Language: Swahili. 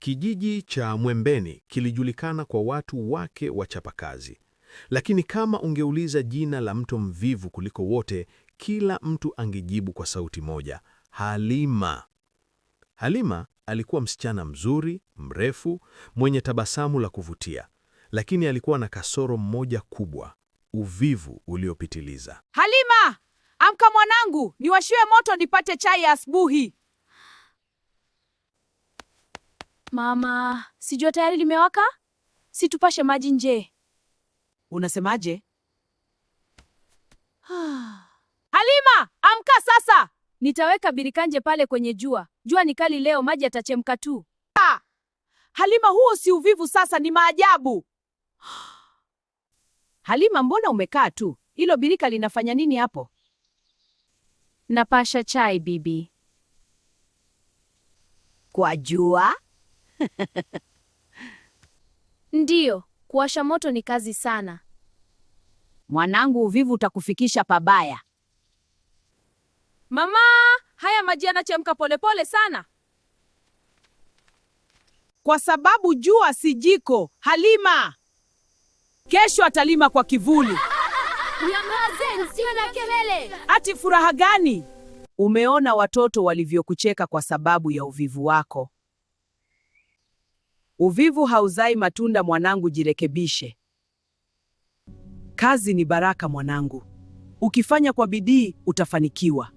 Kijiji cha Mwembeni kilijulikana kwa watu wake wachapakazi. Lakini kama ungeuliza jina la mtu mvivu kuliko wote, kila mtu angejibu kwa sauti moja: Halima. Halima alikuwa msichana mzuri, mrefu, mwenye tabasamu la kuvutia, lakini alikuwa na kasoro moja kubwa: uvivu uliopitiliza. Halima, amka mwanangu, niwashiwe moto nipate chai ya asubuhi. Mama, si jua tayari limewaka? Situpashe maji nje. Unasemaje? Halima, amka sasa! Nitaweka birika nje pale kwenye jua. Jua ni kali leo, maji yatachemka tu. Halima, huo si uvivu sasa, ni maajabu. Halima, mbona umekaa tu? Hilo birika linafanya nini hapo? Napasha chai, bibi. Kwa jua? Ndiyo, kuwasha moto ni kazi sana. Mwanangu, uvivu utakufikisha pabaya. Mama, haya maji yanachemka polepole sana. Kwa sababu jua si jiko, Halima. Kesho atalima kwa kivuli. Nyamaze, msiwe na kelele. Ati furaha gani? Umeona watoto walivyokucheka kwa sababu ya uvivu wako. Uvivu hauzai matunda mwanangu, jirekebishe. Kazi ni baraka mwanangu. Ukifanya kwa bidii utafanikiwa.